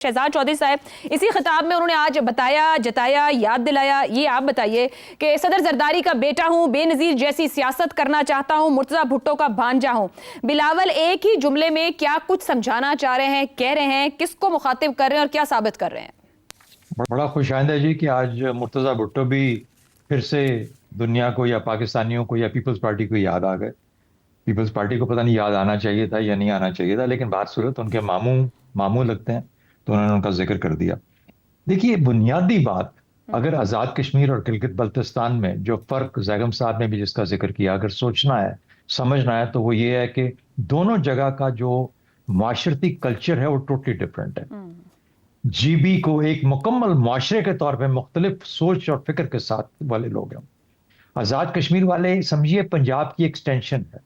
शहजाद चौधरी साहब इसी खिताब में उन्होंने आज बताया, जताया, याद दिलाया। ये आप बताइए कि सदर जरदारी का बेटा हूं, बेनजीर जैसी सियासत करना चाहता हूं, मुर्तजा भुट्टो का भांजा हूं। बिलावल एक ही जुमले में क्या कुछ समझाना चाह रहे हैं, कह रहे हैं, किसको मुखातिब कर रहे हैं और क्या साबित कर रहे हैं? बड़ा खुशाइंद है जी कि आज मुर्तजा भुट्टो भी फिर से दुनिया को या पाकिस्तानियों को या पीपल्स पार्टी को याद आ गए। पीपल्स पार्टी को पता नहीं याद आना चाहिए था या नहीं आना चाहिए था, लेकिन बात सूरत उनके मामू मामू लगते हैं तो उन्होंने उनका जिक्र कर दिया। देखिए, बुनियादी बात, अगर आज़ाद कश्मीर और गिलगित बल्तिस्तान में जो फर्क जैगम साहब ने भी जिसका जिक्र किया, अगर सोचना है, समझना है, तो वो ये है कि दोनों जगह का जो माशरती कल्चर है वो टोटली डिफरेंट है। जीबी को एक मुकम्मल मुआशरे के तौर पे मुख्तलिफ सोच और फिक्र के साथ वाले लोग हैं। आज़ाद कश्मीर वाले समझिए पंजाब की एक्सटेंशन है।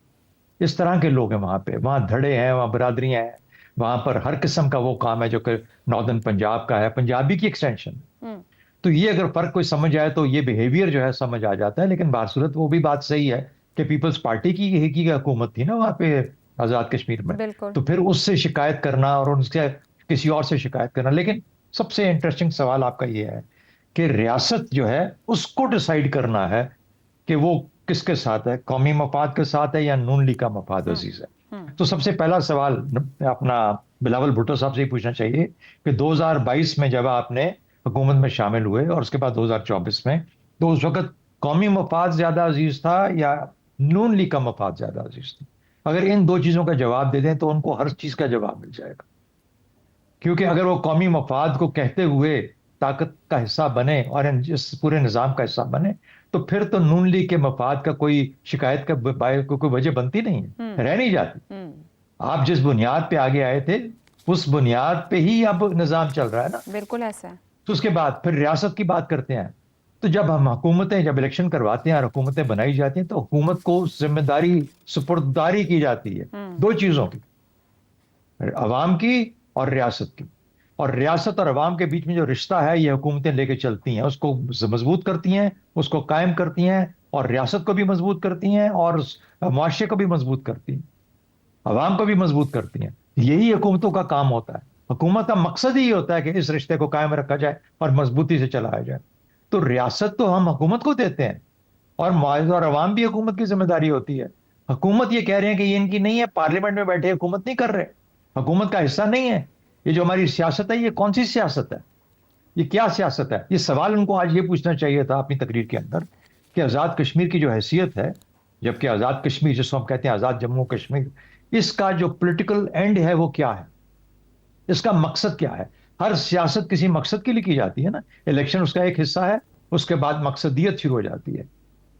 इस तरह के लोग हैं वहाँ धड़े हैं, वहाँ बरादरियां हैं, वहां पर हर किस्म का वो काम है जो कि नॉर्दर्न पंजाब का है, पंजाबी की एक्सटेंशन है। तो ये अगर फर्क कोई समझ आए तो ये बिहेवियर जो है समझ आ जाता है। लेकिन बासूरत वो भी बात सही है कि पीपल्स पार्टी की हुकूमत थी ना वहां पे आज़ाद कश्मीर में, तो फिर उससे शिकायत करना और उनसे किसी और से शिकायत करना। लेकिन सबसे इंटरेस्टिंग सवाल आपका ये है कि रियासत जो है उसको डिसाइड करना है कि वो किसके साथ है, कौमी मफाद के साथ है या नून लीग का मफाद अजीज है। तो सबसे पहला सवाल अपना बिलावल भुट्टो साहब से ही पूछना चाहिए कि 2022 में जब आपने हुकूमत में शामिल हुए और उसके बाद 2024 में, तो उस वक्त कौमी मफाद ज्यादा अजीज था या नून लीग का मफाद ज्यादा अजीज था? अगर इन दो चीजों का जवाब दे दें तो उनको हर चीज का जवाब मिल जाएगा। क्योंकि अगर वो कौमी मफाद को कहते हुए ताकत का हिस्सा बने और इस पूरे निज़ाम का हिस्सा बने, तो फिर तो नून लीग के मफाद का कोई शिकायत का कोई वजह बनती नहीं है, रह नहीं जाती। आप जिस बुनियाद पे आगे आए थे उस बुनियाद पे ही अब निज़ाम चल रहा है ना। बिल्कुल ऐसा है। तो उसके बाद फिर रियासत की बात करते हैं। तो जब हम हुकूमतें, जब इलेक्शन करवाते हैं और हुकूमतें बनाई जाती हैं, तो हुकूमत को जिम्मेदारी सुपुर्ददारी की जाती है दो चीजों की, अवाम की और रियासत की। और रियासत और अवाम के बीच में जो रिश्ता है ये हुकूमतें लेके चलती हैं, उसको मजबूत करती हैं, उसको कायम करती हैं, और रियासत को भी मजबूत करती हैं और मुआशरे को भी मजबूत करती हैं, अवाम को भी मजबूत करती हैं। यही हुकूमतों का काम होता है। हुकूमत का मकसद ही होता है कि इस रिश्ते को कायम रखा जाए और मजबूती से चलाया जाए। तो रियासत तो हम हुकूमत को देते हैं और मुआवजा और अवाम भी हुकूमत की जिम्मेदारी होती है। हुकूमत ये कह रहे हैं कि ये इनकी नहीं है, पार्लियामेंट में बैठे हुकूमत नहीं कर रहे, हुकूमत का हिस्सा नहीं है। ये जो हमारी सियासत है ये कौन सी सियासत है, ये क्या सियासत है? ये सवाल उनको आज ये पूछना चाहिए था अपनी तकरीर के अंदर कि आज़ाद कश्मीर की जो हैसियत है, जबकि आज़ाद कश्मीर जिसको हम कहते हैं आज़ाद जम्मू कश्मीर, इसका जो पॉलिटिकल एंड है वो क्या है, इसका मकसद क्या है? हर सियासत किसी मकसद के लिए की जाती है ना। इलेक्शन उसका एक हिस्सा है, उसके बाद मकसदियत शुरू हो जाती है।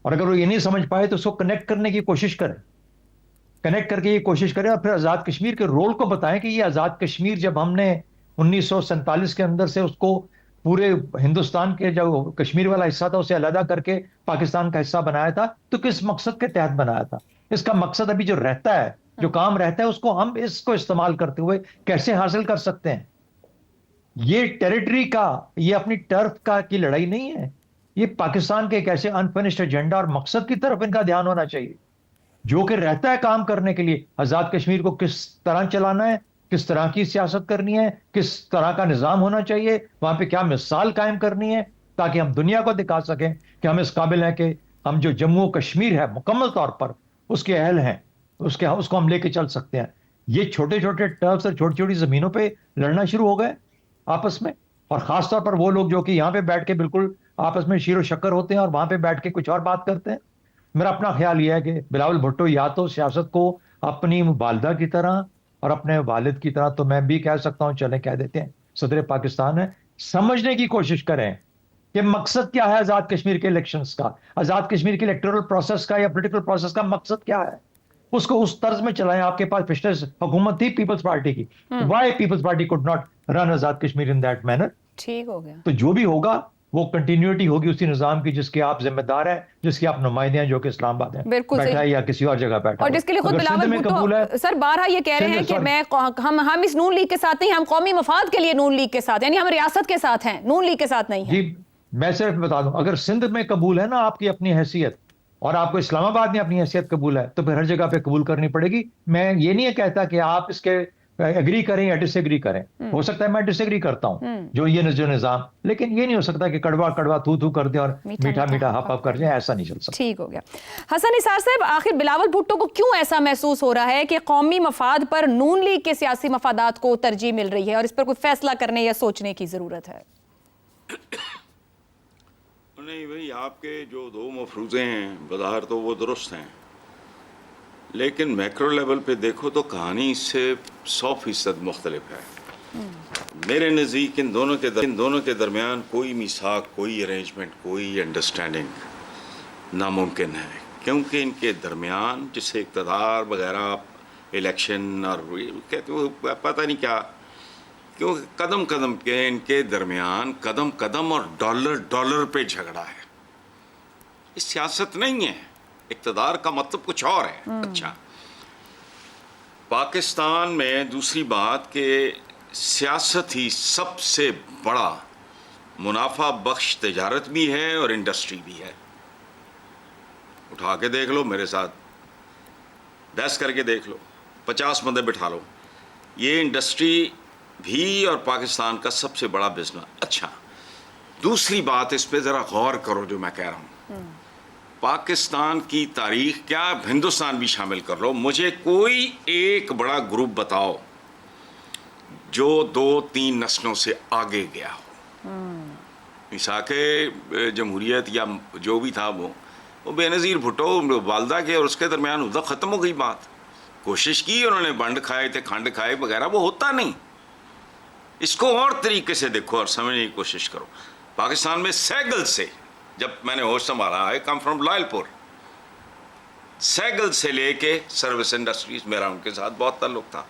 और अगर वो ये नहीं समझ पाए तो उसको कनेक्ट करने की कोशिश करें, कनेक्ट करके ये कोशिश करें और फिर आज़ाद कश्मीर के रोल को बताएं कि ये आज़ाद कश्मीर जब हमने 1947 के अंदर से उसको पूरे हिंदुस्तान के जो कश्मीर वाला हिस्सा था उसे अलग करके पाकिस्तान का हिस्सा बनाया था, तो किस मकसद के तहत बनाया था? इसका मकसद अभी जो रहता है, जो काम रहता है, उसको हम इसको इस्तेमाल करते हुए कैसे हासिल कर सकते हैं? ये टेरिटरी का, ये अपनी टर्फ का की लड़ाई नहीं है। ये पाकिस्तान के एक ऐसे अनफिनिश्ड एजेंडा और मकसद की तरफ इनका ध्यान होना चाहिए जो कि रहता है काम करने के लिए। आज़ाद कश्मीर को किस तरह चलाना है, किस तरह की सियासत करनी है, किस तरह का निज़ाम होना चाहिए, वहां पे क्या मिसाल कायम करनी है, ताकि हम दुनिया को दिखा सकें कि हम इस काबिल हैं कि हम जो जम्मू कश्मीर है मुकम्मल तौर पर उसके अहल हैं, उसको हम लेके चल सकते हैं। ये छोटे छोटे टर्फ्स और छोटी छोटी जमीनों पर लड़ना शुरू हो गए आपस में, और खासतौर पर वो लोग जो कि यहाँ पे बैठ के बिल्कुल आपस में शीरो शक्कर होते हैं और वहां पे बैठ के कुछ और बात करते हैं। मेरा अपना ख्याल यह है कि बिलावल भुट्टो या तो सियासत को अपनी वालिदा की तरह और अपने वालिद की तरह, तो मैं भी कह सकता हूं चलें कह देते हैं, सदर पाकिस्तान है, समझने की कोशिश करें कि मकसद क्या है आज़ाद कश्मीर के इलेक्शंस का, आज़ाद कश्मीर के इलेक्टोरल प्रोसेस का या पॉलिटिकल प्रोसेस का मकसद क्या है, उसको उस तर्ज में चलाएं। आपके पास पिछले हुकूमत थी पीपल्स पार्टी की, why Peoples Party could not run Azad Kashmir in that manner? ठीक हो गया। तो जो भी होगा वो कंटिन्यूटी होगी उसी निजाम की जिसके आप जिम्मेदार हैं, जिसके आप नुमाइंदे हैं, जो कि इस्लामाबाद है बैठा है या किसी और जगह बैठा, और जिसके लिए खुद बिलावल भुट्टो सर बारहा ये कह रहे हैं कि मैं हम इस नून लीग के साथ नहीं, हम कौमी मफाद के लिए नून लीग के साथ, यानी हम रियासत के साथ हैं, नून लीग के साथ नहीं है। जी, मैं सिर्फ बता दूं, अगर सिंध में कबूल है ना आपकी अपनी हैसियत और आपको इस्लामाबाद में अपनी हैसियत कबूल है, तो फिर हर जगह पे कबूल करनी पड़ेगी। मैं ये नहीं कहता कि आप इसके एग्री करें या डिसएग्री करें, हो सकता है मैं डिसएग्री करता हूं जो निजाम, लेकिन ये नहीं हो सकता कि कड़वा कड़वा थू थू कर दे और मीठा मीठा हप हप कर जाए, ऐसा नहीं चल सकता। ठीक हो गया। हसन निसार साहब, आखिर बिलावल भुट्टो को क्यों ऐसा महसूस हो रहा है कि कौमी मफाद पर नून लीग के सियासी मफादात को तरजीह मिल रही है और इस पर कोई फैसला करने या सोचने की जरूरत है? नहीं भाई, आपके जो दो मफरूज़े हैं बज़ाहिर तो वो दुरुस्त हैं, लेकिन मैक्रो लेवल पे देखो तो कहानी इससे 100% मुख्तलिफ है। मेरे नज़दीक इन दोनों के दरमियान कोई मिसाक, कोई अरेंजमेंट, कोई अंडरस्टैंडिंग नामुमकिन है, क्योंकि इनके दरमियान जिसे इक़्तिदार वगैरह इलेक्शन और कहते वो पता नहीं क्या, क्योंकि कदम कदम के इनके दरमियान कदम कदम और डॉलर डॉलर पे झगड़ा है। ये सियासत नहीं है, इक़्तिदार का मतलब कुछ और है। अच्छा, पाकिस्तान में दूसरी बात कि सियासत ही सबसे बड़ा मुनाफा बख्श तजारत भी है और इंडस्ट्री भी है। उठा के देख लो, मेरे साथ बहस करके देख लो, 50 बंदे बिठा लो, ये इंडस्ट्री भी और पाकिस्तान का सबसे बड़ा बिजनेस। अच्छा, दूसरी बात इस पे ज़रा गौर करो जो मैं कह रहा हूँ, पाकिस्तान की तारीख, क्या हिंदुस्तान भी शामिल कर लो, मुझे कोई एक बड़ा ग्रुप बताओ जो 2-3 नस्लों से आगे गया हो। मिसाके जमहूरियत या जो भी था वो बेनज़ीर भुट्टो वालदा के और उसके दरमियान उधर ख़त्म हो गई बात। कोशिश की उन्होंने, बंड खाए थे, खंड खाए वगैरह, वो होता नहीं। इसको और तरीके से देखो और समझने की कोशिश करो। पाकिस्तान में सैगल से, जब मैंने होश संभाला, आई कम फ्रॉम लायलपुर, सैगल से लेके सर्विस इंडस्ट्रीज, मेरा उनके साथ बहुत ताल्लुक था।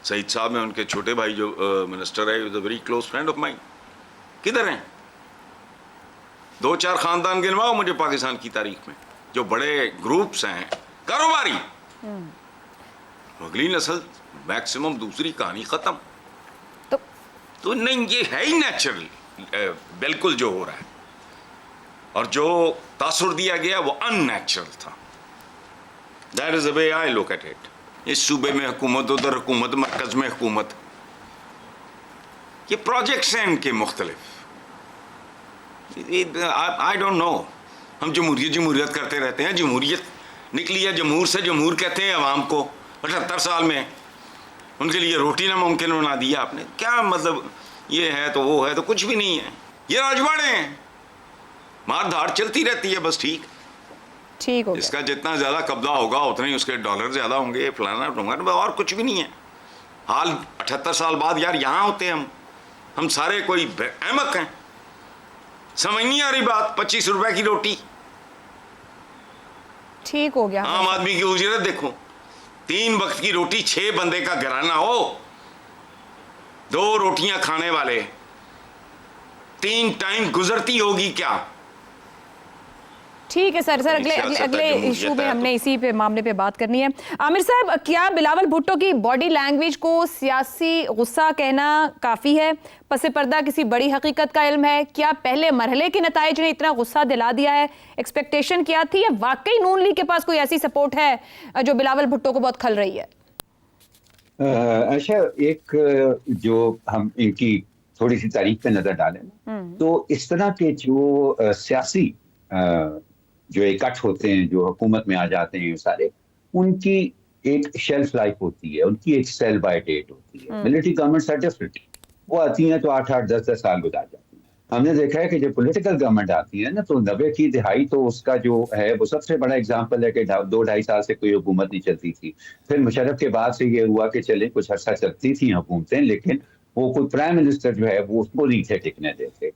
सईद साहब में उनके छोटे भाई जो मिनिस्टर है, is a very close friend of mine. किधर हैं? 2-4 खानदान गिनवाओ मुझे पाकिस्तान की तारीख में जो बड़े ग्रुप्स हैं कारोबारी। अगली नस्ल मैक्सिमम, दूसरी कहानी खत्म। तो नहीं, ये है ही नेचुरल, बिल्कुल जो हो रहा है, और जो तासुर दिया गया वो अननेचुरल था। That is the way I look at it. इस सूबे में हुकूमत, उधर हुकूमत, मरकज में हुकूमत, ये प्रोजेक्ट्स हैं इनके मुख्तलिफ। आई डोंट नो, हम जमहूरियत करते रहते हैं। जमहूरियत निकली है जमहूर से, जमहूर कहते हैं अवाम को। 78 साल में उनके लिए रोटी ना मुमकिन बना दिया आपने। क्या मतलब, ये है तो वो है तो कुछ भी नहीं है। ये राजवाड़े हैं, मार धाड़ चलती रहती है बस। ठीक हो गया। इसका जितना ज़्यादा कब्जा होगा उतने ही उसके डॉलर ज़्यादा होंगे, फलाना ढूंगा, और कुछ भी नहीं है। हाल 78 साल बाद यार यहाँ होते हैं हम सारे कोई अहमक हैं। समझ नहीं आ रही बात। 25 रुपए की रोटी, ठीक हो गया। आम आदमी की उजरत देखो, 3 वक्त की रोटी, 6 बंदे का घराना हो, 2 रोटियां खाने वाले, 3 टाइम गुजरती होगी क्या? ठीक है सर अगले इशू में हमने इसी पे मामले पे बात करनी है। आमिर साहब, क्या बिलावल भुट्टो की बॉडी लैंग्वेज को सियासी गुस्सा कहना काफ़ी है? पसे पर्दा किसी बड़ी हकीकत का इल्म है? क्या पहले मरहले के नताइज ने इतना गुस्सा दिला दिया है? एक्सपेक्टेशन क्या थी, या वाकई नून लीग के पास कोई ऐसी सपोर्ट है जो बिलावल भुट्टो को बहुत खल रही है? अच्छा, एक जो हम इनकी थोड़ी सी तारीख पे नजर डालें तो इस तरह के जो सियासी जो इकट्ठ होते हैं, जो हुकूमत में आ जाते हैं, सारे उनकी एक शेल्फ लाइफ होती है, उनकी एक सेल बाय डेट होती है। मिलिट्री गवर्नमेंट्स आर डिफरेंट, वो आती हैं तो 8-8, 10-10 साल गुजार जाती हैं। हमने देखा है कि जब पॉलिटिकल गवर्नमेंट आती है ना, तो 90 की दिहाई तो उसका जो है वो सबसे बड़ा एग्जाम्पल है कि 2-2.5 साल से कोई हुकूमत नहीं चलती थी। फिर मुशर्रफ के बाद से ये हुआ कि चले कुछ अर्सा चलती थी हुकूमतें, लेकिन वो कोई प्राइम मिनिस्टर जो है वो उसको नहीं थे टिकने देते।